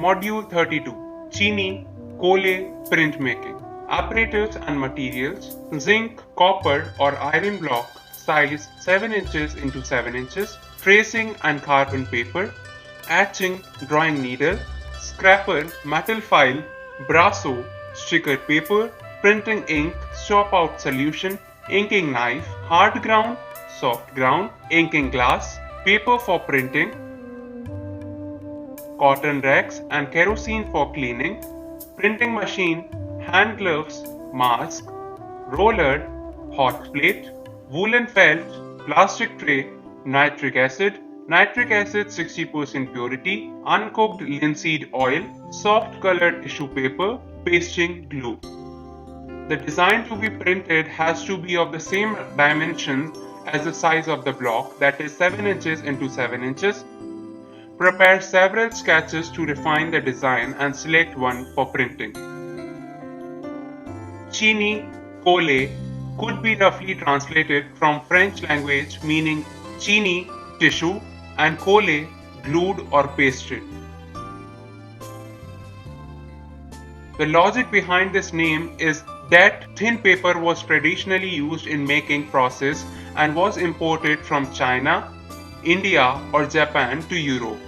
Module 32 Chini Kohle Printmaking. Apparatus and materials: zinc, copper or iron block, size 7 inches into 7 inches, tracing and carbon paper, etching drawing needle, scraper metal file, brasso sticker paper, printing ink, swap out solution, inking knife, hard ground, soft ground, inking glass, paper for printing, cotton racks and kerosene for cleaning, printing machine, hand gloves, mask, roller, hot plate, woolen felt, plastic tray, nitric acid 60% purity, uncooked linseed oil, soft colored tissue paper, pasting glue. The design to be printed has to be of the same dimensions as the size of the block, that is 7 inches into 7 inches. Prepare several sketches to refine the design and select one for printing. Chini Kohle could be roughly translated from French language meaning chini, tissue, and kohle, glued or pasted. The logic behind this name is that thin paper was traditionally used in making process and was imported from China, India or Japan to Europe.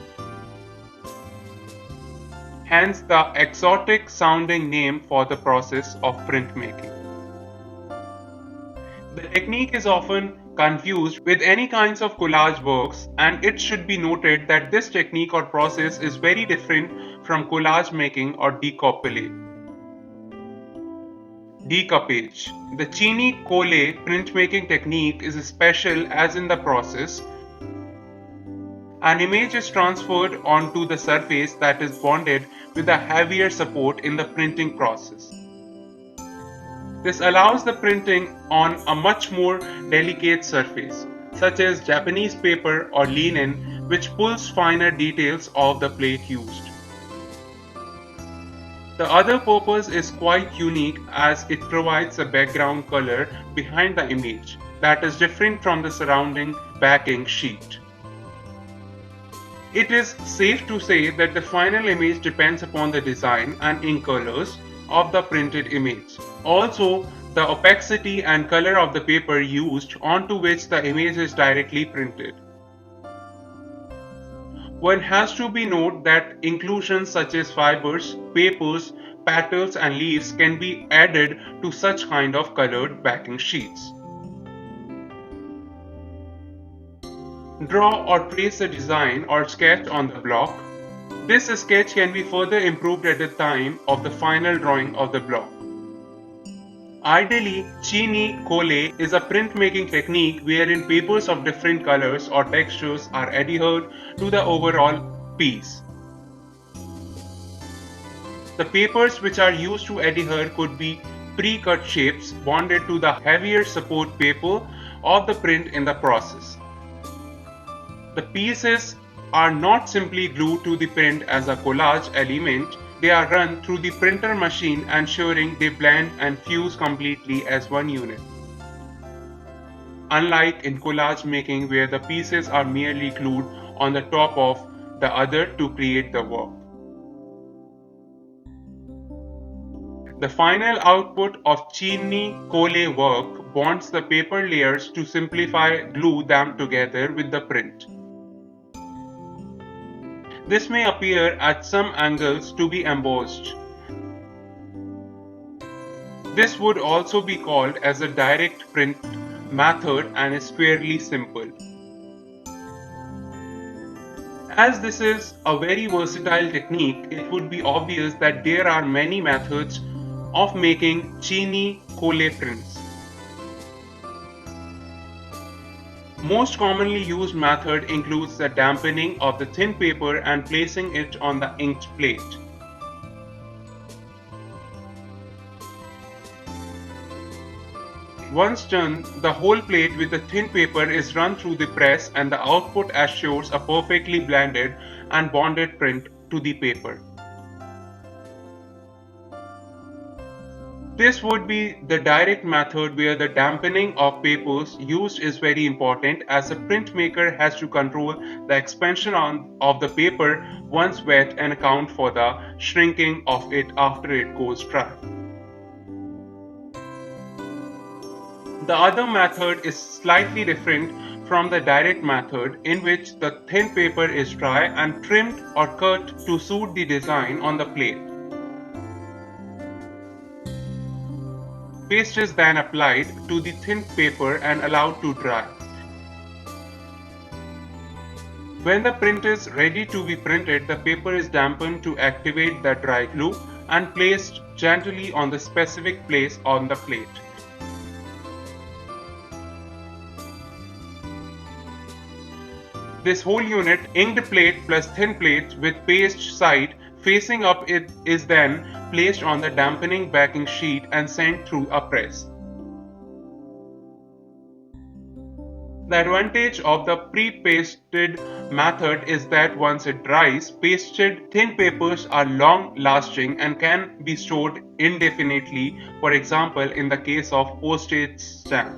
Hence the exotic sounding name for the process of printmaking. The technique is often confused with any kinds of collage works, and it should be noted that this technique or process is very different from collage making or decoupage. The Chini Kohle printmaking technique is special as in the process an image is transferred onto the surface that is bonded with a heavier support in the printing process. This allows the printing on a much more delicate surface, such as Japanese paper or linen, which pulls finer details of the plate used. The other purpose is quite unique as it provides a background color behind the image that is different from the surrounding backing sheet. It is safe to say that the final image depends upon the design and ink colors of the printed image. Also, the opacity and color of the paper used onto which the image is directly printed. One has to be noted that inclusions such as fibers, papers, petals and leaves can be added to such kind of colored backing sheets. Draw or trace a design or sketch on the block. This sketch can be further improved at the time of the final drawing of the block. Ideally, Chini Kohle is a printmaking technique wherein papers of different colors or textures are adhered to the overall piece. The papers which are used to adhere could be pre-cut shapes bonded to the heavier support paper of the print in the process. The pieces are not simply glued to the print as a collage element, they are run through the printer machine ensuring they blend and fuse completely as one unit. Unlike in collage making where the pieces are merely glued on the top of the other to create the work. The final output of Chini Kohle work bonds the paper layers to glue them together with the print. This may appear at some angles to be embossed. This would also be called as a direct print method and is fairly simple. As this is a very versatile technique, it would be obvious that there are many methods of making Chini Kohle prints. Most commonly used method includes the dampening of the thin paper and placing it on the inked plate. Once done, the whole plate with the thin paper is run through the press and the output assures a perfectly blended and bonded print to the paper. This would be the direct method where the dampening of papers used is very important, as the printmaker has to control the expansion of the paper once wet and account for the shrinking of it after it goes dry. The other method is slightly different from the direct method, in which the thin paper is dry and trimmed or cut to suit the design on the plate. Paste is then applied to the thin paper and allowed to dry. When the print is ready to be printed, the paper is dampened to activate the dry glue and placed gently on the specific place on the plate. This whole unit, inked plate plus thin plate with paste side facing up, it is then placed on the dampening backing sheet and sent through a press. The advantage of the pre-pasted method is that once it dries, pasted thin papers are long-lasting and can be stored indefinitely, for example in the case of postage stamp.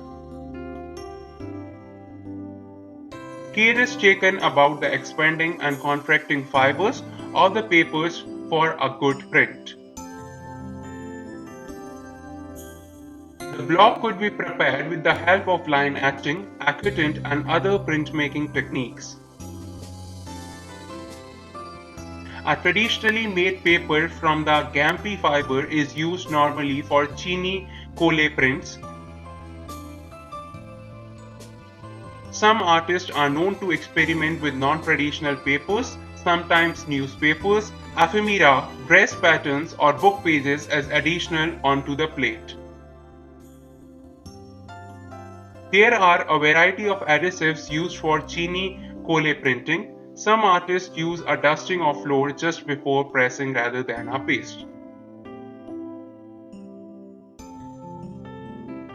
Care is taken about the expanding and contracting fibers of the papers for a good print. The block could be prepared with the help of line etching, acquaintant and other printmaking techniques. A traditionally made paper from the Gampi fiber is used normally for chini colle prints. Some artists are known to experiment with non-traditional papers, sometimes newspapers, ephemera, dress patterns or book pages as additional onto the plate. There are a variety of adhesives used for chini colle printing. Some artists use a dusting of flour just before pressing rather than a paste.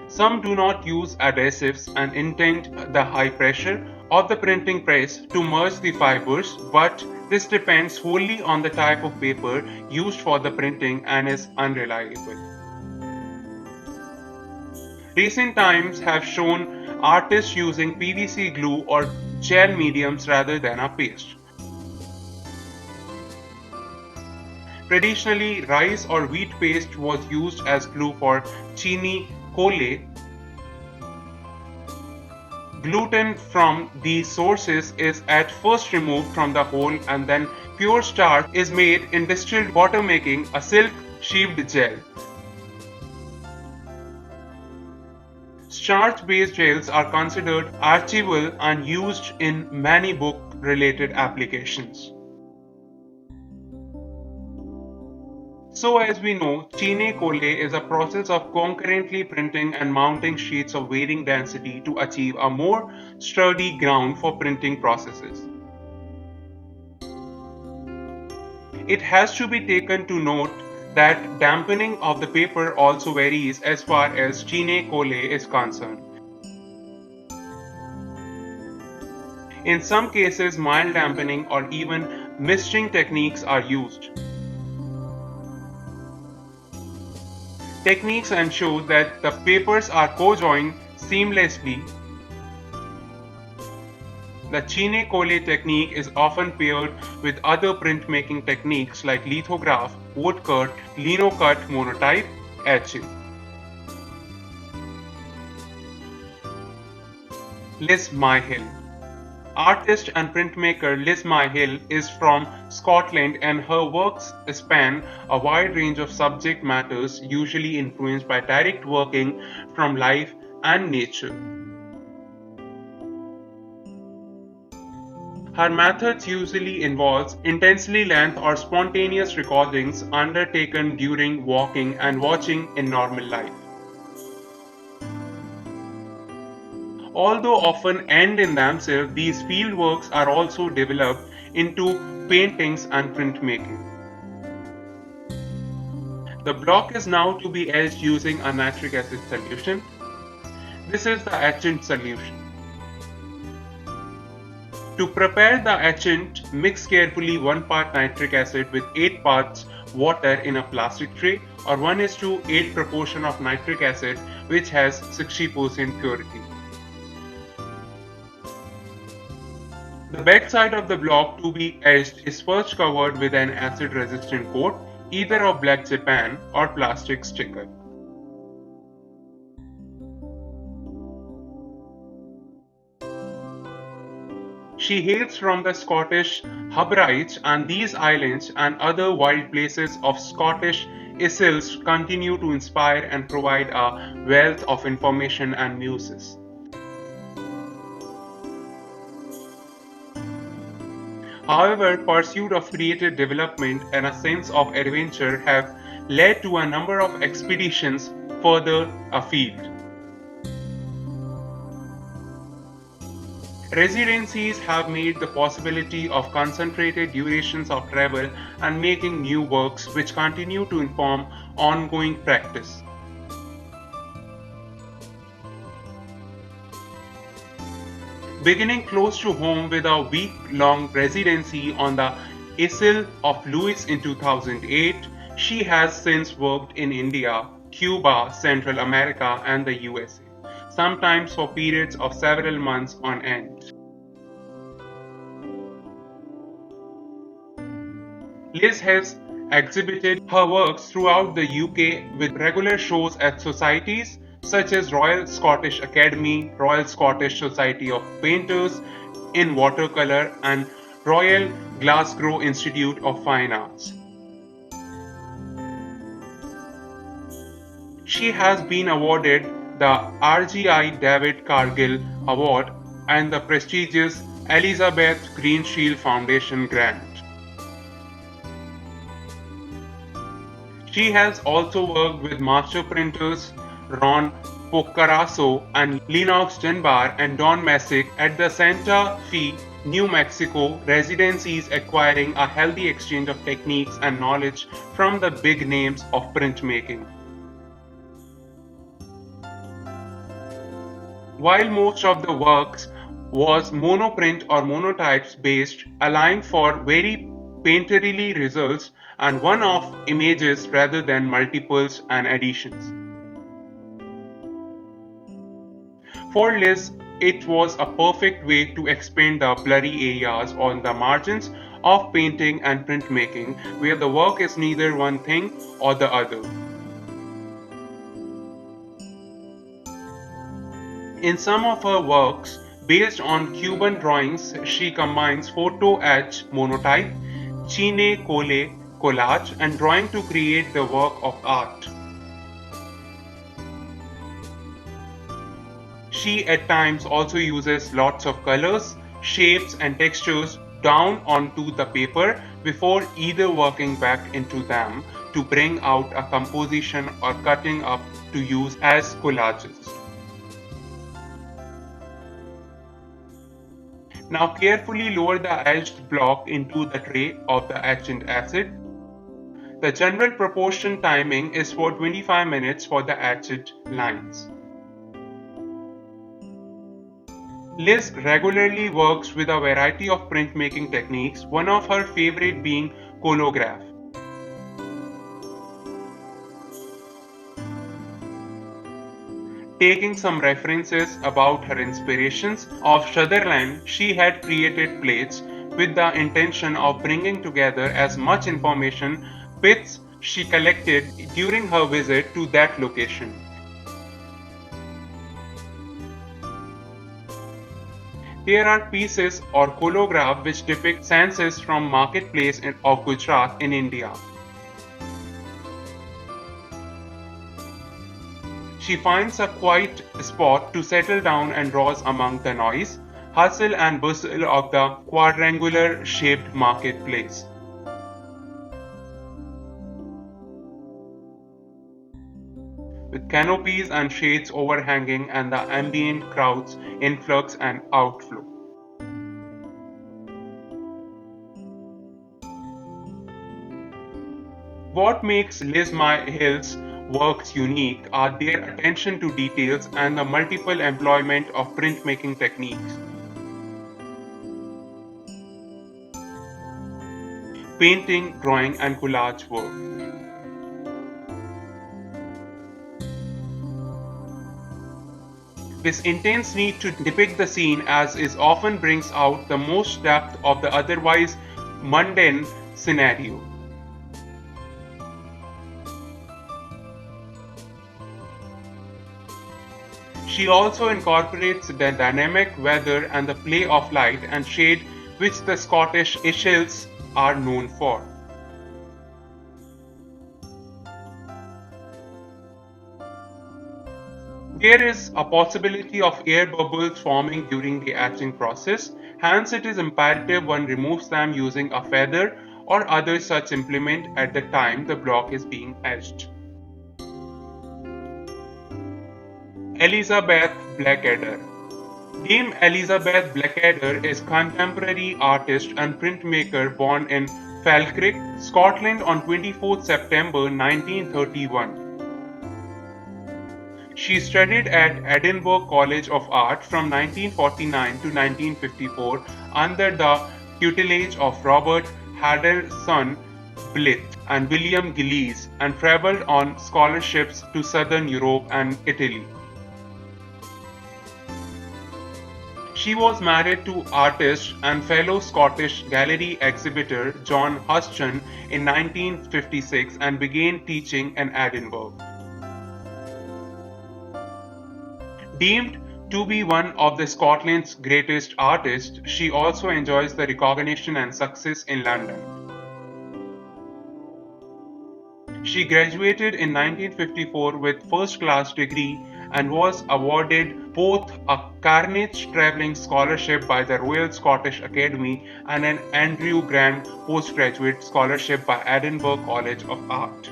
Some do not use adhesives and intend the high pressure of the printing press to merge the fibers, but this depends wholly on the type of paper used for the printing and is unreliable. Recent times have shown artists using PVC glue or gel mediums rather than a paste. Traditionally, rice or wheat paste was used as glue for chini colle. Gluten from these sources is at first removed from the whole and then pure starch is made in distilled water, making a silk sheathed gel. Starch-based gels are considered archival and used in many book-related applications. So as we know, chini colle is a process of concurrently printing and mounting sheets of varying density to achieve a more sturdy ground for printing processes. It has to be taken to note that dampening of the paper also varies as far as chini colle is concerned. In some cases, mild dampening or even misting techniques are used. Techniques ensure that the papers are co-joined seamlessly. The chini colle technique is often paired with other printmaking techniques like lithograph, woodcut, linocut, monotype, etching. Liz Myhill. Artist and printmaker Liz Myhill is from Scotland, and her works span a wide range of subject matters, usually influenced by direct working from life and nature. Her methods usually involves intensely length or spontaneous recordings undertaken during walking and watching in normal life. Although often end in themselves, these field works are also developed into paintings and printmaking. The block is now to be etched using a nitric acid solution. This is the etchant solution. To prepare the etchant, mix carefully 1 part nitric acid with 8 parts water in a plastic tray, or 1:8 proportion of nitric acid which has 60% purity. The backside of the block to be etched is first covered with an acid resistant coat, either of black Japan or plastic sticker. She hails from the Scottish Hebrides, and these islands and other wild places of Scottish Isles continue to inspire and provide a wealth of information and muses. However, pursuit of creative development and a sense of adventure have led to a number of expeditions further afield. Residencies have made the possibility of concentrated durations of travel and making new works which continue to inform ongoing practice. Beginning close to home with a week-long residency on the Isle of Lewis in 2008, she has since worked in India, Cuba, Central America, and the USA, sometimes for periods of several months on end. Liz has exhibited her works throughout the UK with regular shows at societies such as Royal Scottish Academy, Royal Scottish Society of Painters in Watercolour, and Royal Glasgow Institute of Fine Arts. She has been awarded the RGI David Cargill Award and the prestigious Elizabeth Greenshield Foundation grant. She has also worked with master printers Ron Poccaraso and Lennox Dunbar and Don Messick at the Santa Fe, New Mexico residencies, acquiring a healthy exchange of techniques and knowledge from the big names of printmaking. While most of the works was monoprint or monotypes based, allowing for very painterly results and one-off images rather than multiples and additions. For Liz, it was a perfect way to expand the blurry areas on the margins of painting and printmaking, where the work is neither one thing or the other. In some of her works, based on Cuban drawings, she combines photo etch, monotype, chine colle, collage, and drawing to create the work of art. She at times also uses lots of colors, shapes, and textures down onto the paper before either working back into them to bring out a composition or cutting up to use as collages. Now carefully lower the etched block into the tray of the etchant acid. The general proportion timing is for 25 minutes for the etched lines. Liz regularly works with a variety of printmaking techniques, one of her favorite being colograph. Taking some references about her inspirations of Sutherland, she had created plates with the intention of bringing together as much information bits she collected during her visit to that location. There are pieces or colograph which depict census from marketplace of Gujarat in India. She finds a quiet spot to settle down and draws among the noise, hustle and bustle of the quadrangular shaped marketplace. With canopies and shades overhanging and the ambient crowds influx and outflow. What makes Liz Hill's works unique are their attention to details and the multiple employment of printmaking techniques. painting, drawing, and collage work. This intense need to depict the scene as is often brings out the most depth of the otherwise mundane scenario. She also incorporates the dynamic weather and the play of light and shade which the Scottish Ishils are known for. There is a possibility of air bubbles forming during the etching process, hence it is imperative one removes them using a feather or other such implement at the time the block is being etched. Elizabeth Blackadder. Dame Elizabeth Blackadder is contemporary artist and printmaker born in Falkirk, Scotland on 24 September 1931. She studied at Edinburgh College of Art from 1949 to 1954 under the tutelage of Robert Haddison Blyth and William Gillies and travelled on scholarships to southern Europe and Italy. She was married to artist and fellow Scottish gallery exhibitor John Huston in 1956 and began teaching in Edinburgh. Deemed to be one of the Scotland's greatest artists, she also enjoys the recognition and success in London. She graduated in 1954 with first-class degree and was awarded both a Carnegie Travelling Scholarship by the Royal Scottish Academy and an Andrew Grant Postgraduate Scholarship by Edinburgh College of Art.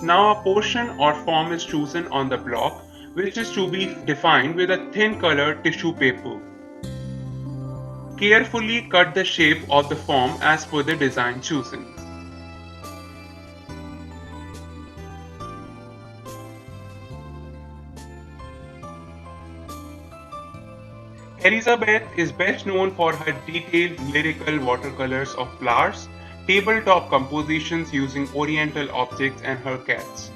Now a portion or form is chosen on the block, which is to be defined with a thin colored tissue paper. Carefully cut the shape of the form as per the design chosen. Elizabeth is best known for her detailed lyrical watercolors of flowers, tabletop compositions using oriental objects, and her cats.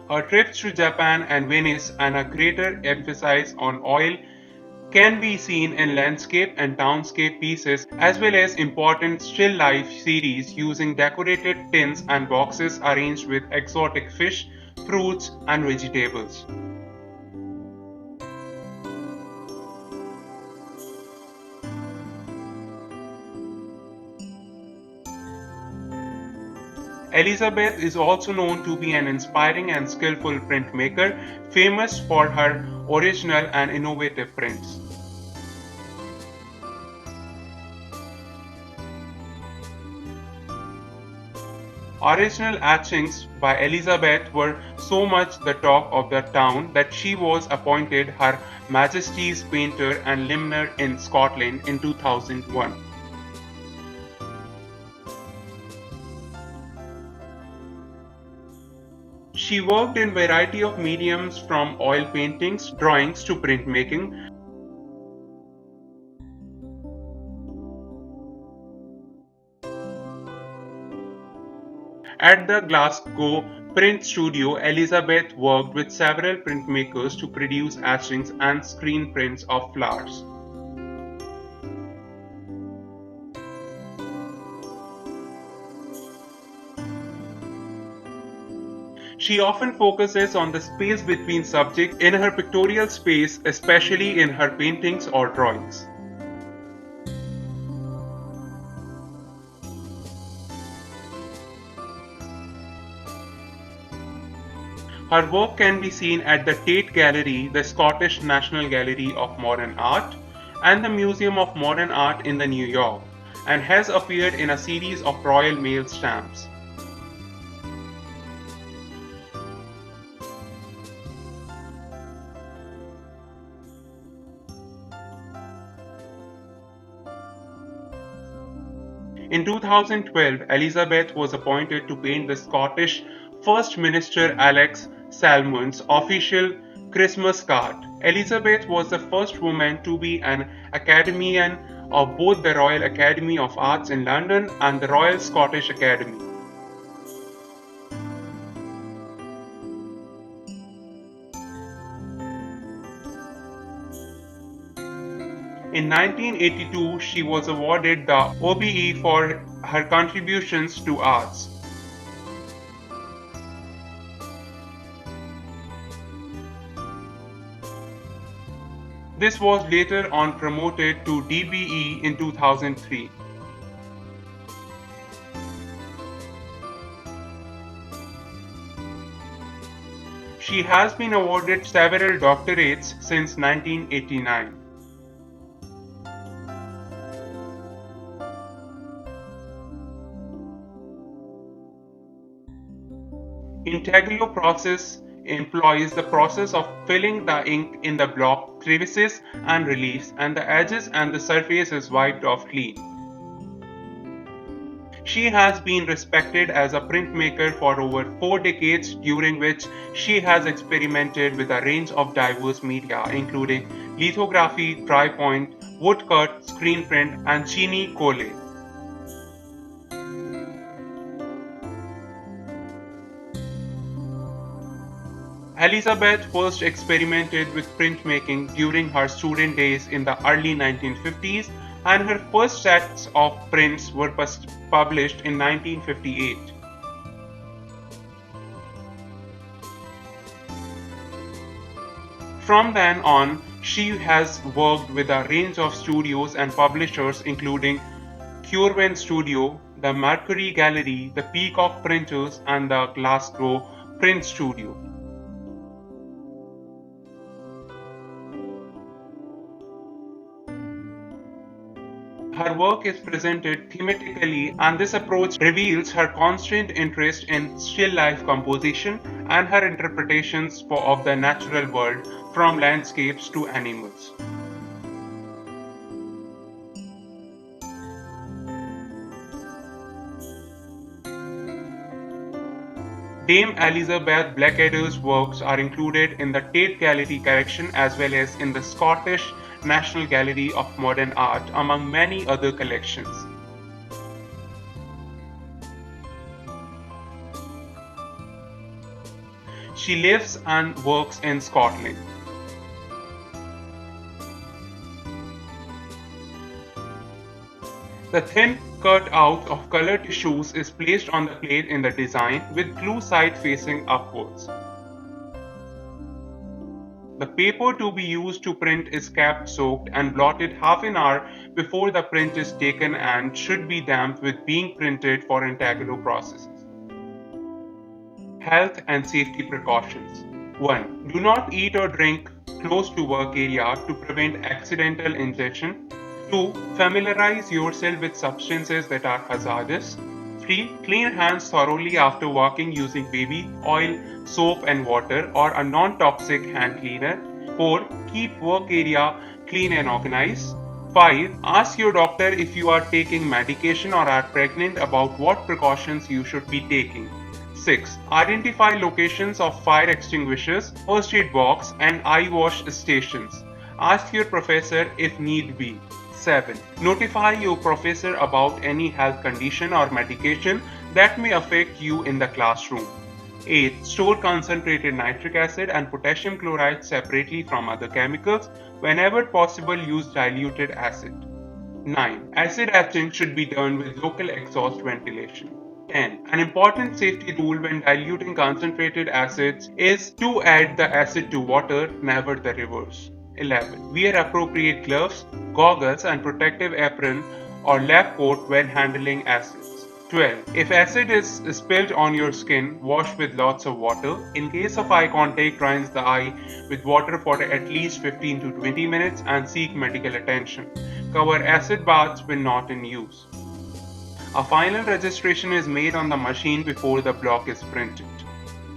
Her trips to Japan and Venice and a greater emphasis on oil can be seen in landscape and townscape pieces as well as important still life series using decorated tins and boxes arranged with exotic fish, fruits and vegetables. Elizabeth is also known to be an inspiring and skillful printmaker, famous for her original and innovative prints. Original etchings by Elizabeth were so much the talk of the town that she was appointed Her Majesty's Painter and Limner in Scotland in 2001. She worked in a variety of mediums from oil paintings, drawings to printmaking. At the Glasgow Print Studio, Elizabeth worked with several printmakers to produce etchings and screen prints of flowers. She often focuses on the space between subjects in her pictorial space, especially in her paintings or drawings. Her work can be seen at the Tate Gallery, the Scottish National Gallery of Modern Art, and the Museum of Modern Art in New York, and has appeared in a series of Royal Mail stamps. In 2012, Elizabeth was appointed to paint the Scottish First Minister Alex Salmond's official Christmas card. Elizabeth was the first woman to be an academician of both the Royal Academy of Arts in London and the Royal Scottish Academy. In 1982, she was awarded the OBE for her contributions to arts. This was later on promoted to DBE in 2003. She has been awarded several doctorates since 1989. Integral process employs the process of filling the ink in the block crevices and reliefs, and the edges and the surface is wiped off clean. She has been respected as a printmaker for over 4 decades, during which she has experimented with a range of diverse media, including lithography, dry point, woodcut, screen print, and chini colle. Elizabeth first experimented with printmaking during her student days in the early 1950s, and her first sets of prints were published in 1958. From then on, she has worked with a range of studios and publishers including Curwen Studio, the Mercury Gallery, the Peacock Printers, and the Glasgow Print Studio. Her work is presented thematically, and this approach reveals her constant interest in still life composition and her interpretations of the natural world, from landscapes to animals. Dame Elizabeth Blackadder's works are included in the Tate Gallery collection as well as in the Scottish National Gallery of Modern Art, among many other collections. She lives and works in Scotland. The thin cut out of colored tissues is placed on the plate in the design with glue side facing upwards. The paper to be used to print is kept soaked and blotted half an hour before the print is taken and should be damp with being printed for integral processes. Health and safety precautions. 1. Do not eat or drink close to work area to prevent accidental ingestion. 2. Familiarize yourself with substances that are hazardous. 3. Clean hands thoroughly after walking using baby oil, soap and water or a non-toxic hand cleaner. 4. Keep work area clean and organized. 5. Ask your doctor if you are taking medication or are pregnant about what precautions you should be taking. 6. Identify locations of fire extinguishers, first aid box and eye wash stations. Ask your professor if need be. 7. Notify your professor about any health condition or medication that may affect you in the classroom. 8. Store concentrated nitric acid and potassium chloride separately from other chemicals. Whenever possible, use diluted acid. 9. Acid etching should be done with local exhaust ventilation. 10. An important safety rule when diluting concentrated acids is to add the acid to water, never the reverse. 11. Wear appropriate gloves, goggles and protective apron or lab coat when handling acids. 12. If acid is spilled on your skin, wash with lots of water. In case of eye contact, rinse the eye with water for at least 15 to 20 minutes and seek medical attention. Cover acid baths when not in use. A final registration is made on the machine before the block is printed.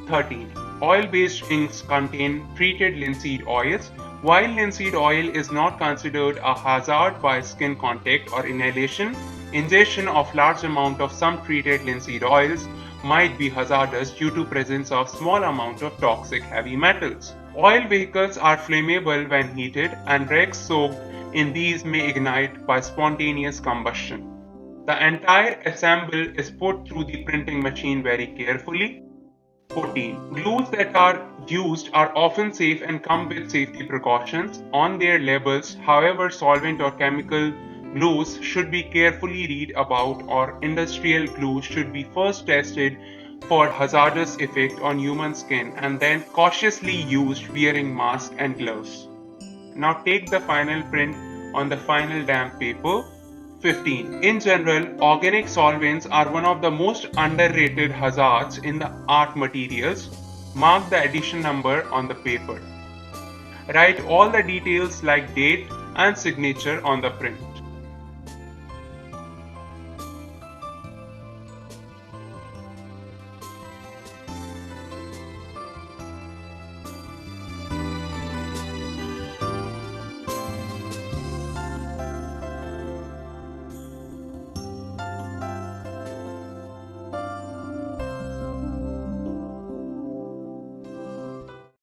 13. Oil-based inks contain treated linseed oils. While linseed oil is not considered a hazard by skin contact or inhalation, ingestion of large amount of some treated linseed oils might be hazardous due to presence of small amount of toxic heavy metals. Oil vehicles are flammable when heated, and wrecks soaked in these may ignite by spontaneous combustion. The entire assemble is put through the printing machine very carefully. 14. Glues that are used are often safe and come with safety precautions on their labels. However, solvent or chemical glues should be carefully read about, or industrial glues should be first tested for hazardous effect on human skin and then cautiously used wearing mask and gloves. Now take the final print on the final damp paper. 15. In general, organic solvents are one of the most underrated hazards in the art materials. Mark the edition number on the paper. Write all the details like date and signature on the print.